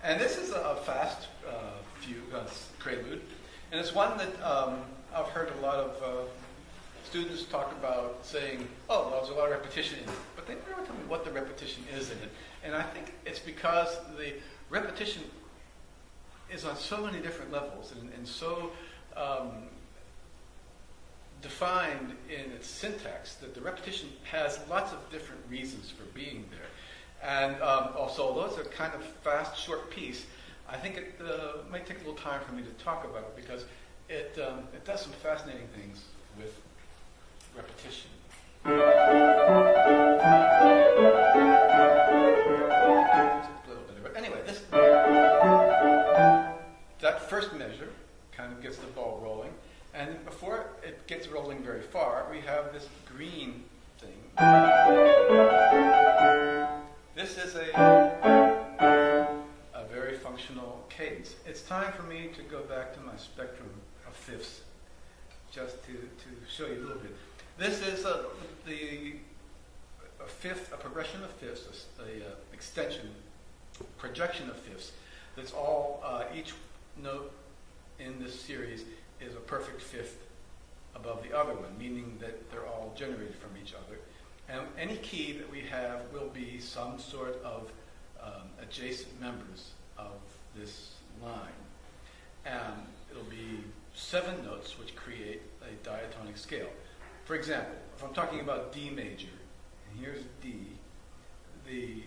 And this is a fast fugue, prelude, and it's one that I've heard a lot of students talk about saying, oh, well, there's a lot of repetition in it, but they never tell me what the repetition is in it. And I think it's because the repetition is on so many different levels and so defined in its syntax that the repetition has lots of different reasons for being there. And also, although it's a kind of fast, short piece, I think it might take a little time for me to talk about it because it does some fascinating things with repetition. But anyway, that first measure kind of gets the ball rolling, and before it gets rolling very far, we have this green thing. This is a very functional cadence. It's time for me to go back to my spectrum of fifths, just to show you a little bit. This is a progression of fifths, a extension, projection of fifths. That's all. Each note in this series is a perfect fifth above the other one, meaning that they're all generated from each other. And any key that we have will be some sort of adjacent members of this line. And it'll be 7 notes which create a diatonic scale. For example, if I'm talking about D major, and here's D, the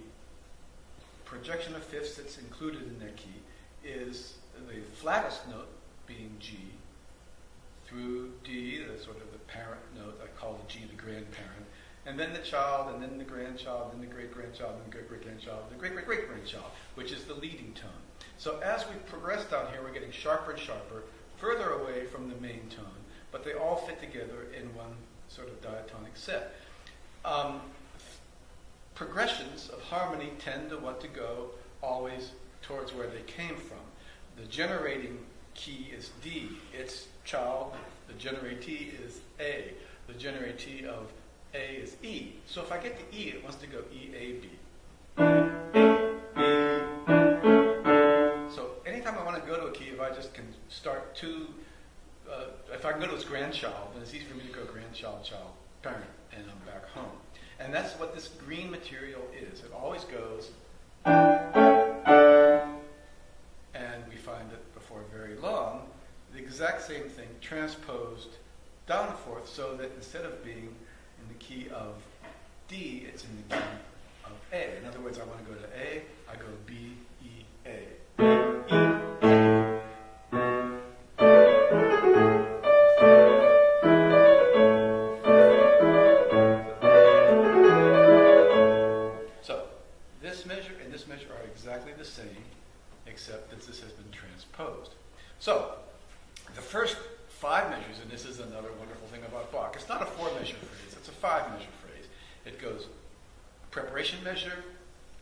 projection of fifths that's included in that key is the flattest note being G, through D, the sort of the parent note, I call the G the grandparent, and then the child, and then the grandchild, and then the great-grandchild, and the great-great-grandchild, and the great-great-great-grandchild, which is the leading tone. So as we progress down here, we're getting sharper and sharper, further away from the main tone, but they all fit together in one sort of diatonic set. Progressions of harmony tend to want to go always towards where they came from. The generating key is D, its child, the generatee is A. The generatee of A is E. So if I get to E, it wants to go E, A, B. So anytime I want to go to a key, if I just can start if I can go to its grandchild, then it's easy for me to go grandchild, child, parent, and I'm back home. And that's what this green material is. It always goes, and we find that before very long, the exact same thing transposed down and forth, so that instead of being in the key of D, it's in the key of A. In other words, I want to go to A, I go B, E, A. So, this measure and this measure are exactly the same, except that this has been transposed. So, the first 5 measures, and this is another wonderful thing about Bach, it's not a 4-measure phrase, it's a 5-measure phrase. It goes preparation measure,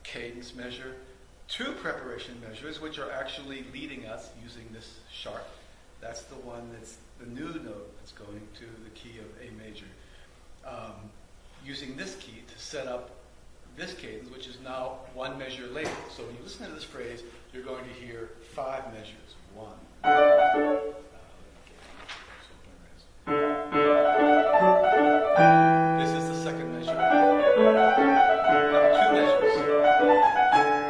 cadence measure, 2 preparation measures, which are actually leading us using this sharp. That's the one that's the new note that's going to the key of A major. Using this key to set up this cadence, which is now 1 measure later. So when you listen to this phrase, you're going to hear 5 measures. 1. This is the second measure. Now 2 measures.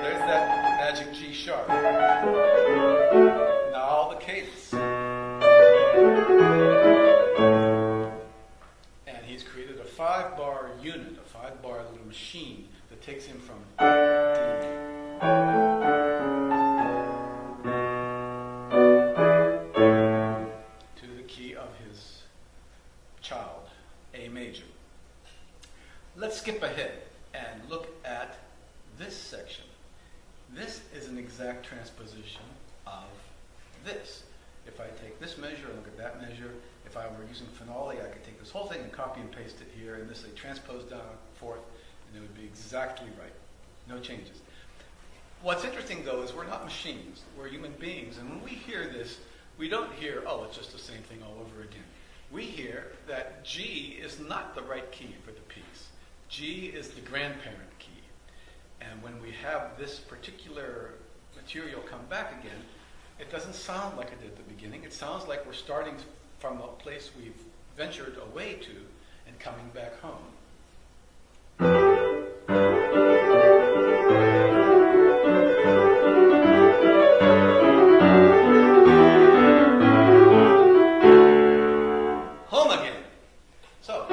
There's that magic G sharp. Now the cadence. And he's created a 5-bar unit, a 5-bar little machine that takes him from D to the key of his child, A major. Let's skip ahead and look at this section. This is an exact transposition of this. If I take this measure and look at that measure, if I were using phenolic, I could take this whole thing and copy and paste it here, and this would transpose down and forth, and it would be exactly right. No changes. What's interesting, though, is we're not machines. We're human beings, and when we hear this, we don't hear, oh, it's just the same thing all over again. We hear that G is not the right key for the piece. G is the grandparent key. And when we have this particular material come back again, it doesn't sound like it did at the beginning. It sounds like we're starting from a place we've ventured away to and coming back home. Home again. So,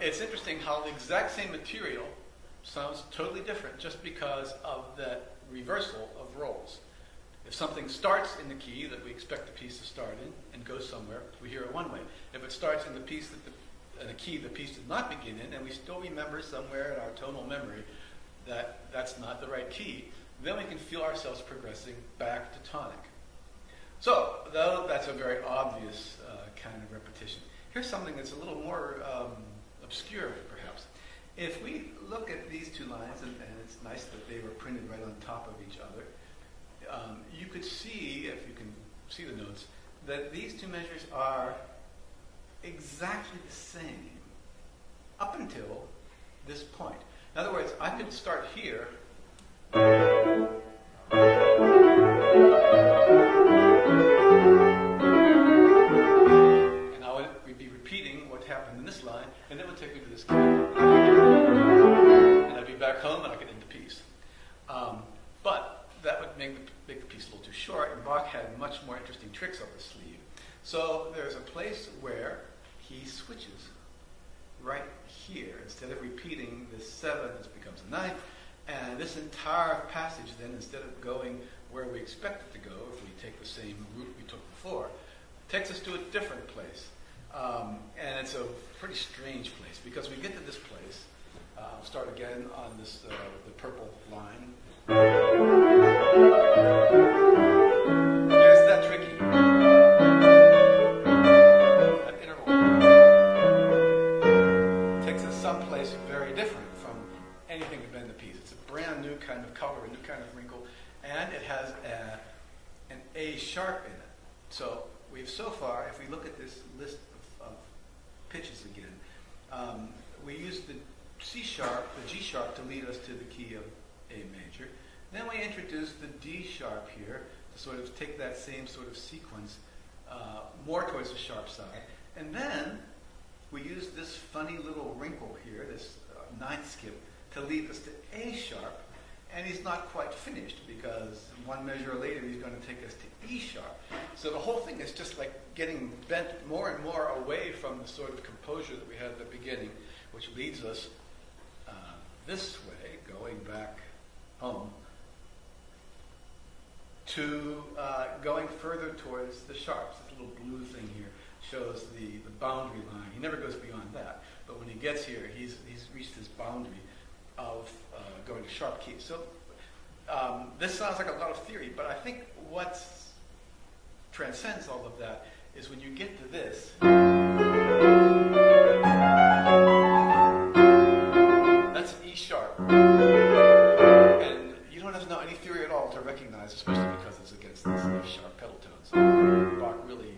it's interesting how the exact same material sounds totally different just because of that reversal of roles. If something starts in the key that we expect the piece to start in and goes somewhere, we hear it one way. If it starts in the piece in a key the piece did not begin in, and we still remember somewhere in our tonal memory that that's not the right key, then we can feel ourselves progressing back to tonic. So, though that's a very obvious kind of repetition, here's something that's a little more obscure, perhaps. If we look at these two lines, and it's nice that they were printed right on top of each other, you could see, if you can see the notes, that these two measures are exactly the same up until this point. In other words, I could start here and we'd be repeating what happened in this line, and then it would take me to this key. And I'd be back home and I could end the piece. But that would make the piece a little too short, and Bach had much more interesting tricks up his sleeve. So there's a place where he switches right here. Instead of repeating this 7, this becomes a 9. And this entire passage then, instead of going where we expect it to go, if we take the same route we took before, takes us to a different place. And it's a pretty strange place, because we get to this place. I'll start again on this the purple line. There's that tricky. That interval takes us someplace very different from anything to bend the piece. It's a brand new kind of color, a new kind of wrinkle, and it has an A sharp in it. So we've so far, if we look at this list of pitches again, we use the C sharp, the G sharp to lead us to the key of A major. Then we introduce the D sharp here to sort of take that same sort of sequence more towards the sharp side. And then we use this funny little wrinkle here, this ninth skip, to lead us to A sharp. And he's not quite finished, because one measure later he's going to take us to E sharp. So the whole thing is just like getting bent more and more away from the sort of composure that we had at the beginning, which leads us this way, going back home, to going further towards the sharps. This little blue thing here shows the boundary line. He never goes beyond that. But when he gets here, he's reached this boundary of going to sharp keys. So this sounds like a lot of theory, but I think what transcends all of that is when you get to this, that's an E sharp. And you don't have to know any theory at all to recognize, especially because it's against these F sharp pedal tones. Bach really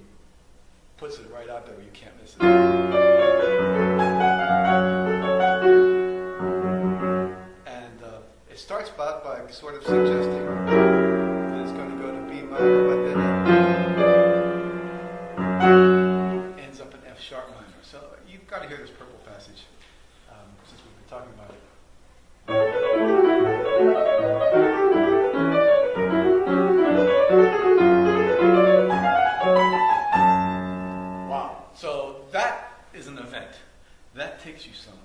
puts it right out there where you can't miss it. It starts by sort of suggesting that it's going to go to B minor, but then it ends up in F sharp minor. So you've got to hear this purple passage since we've been talking about it. Wow. So that is an event. That takes you somewhere.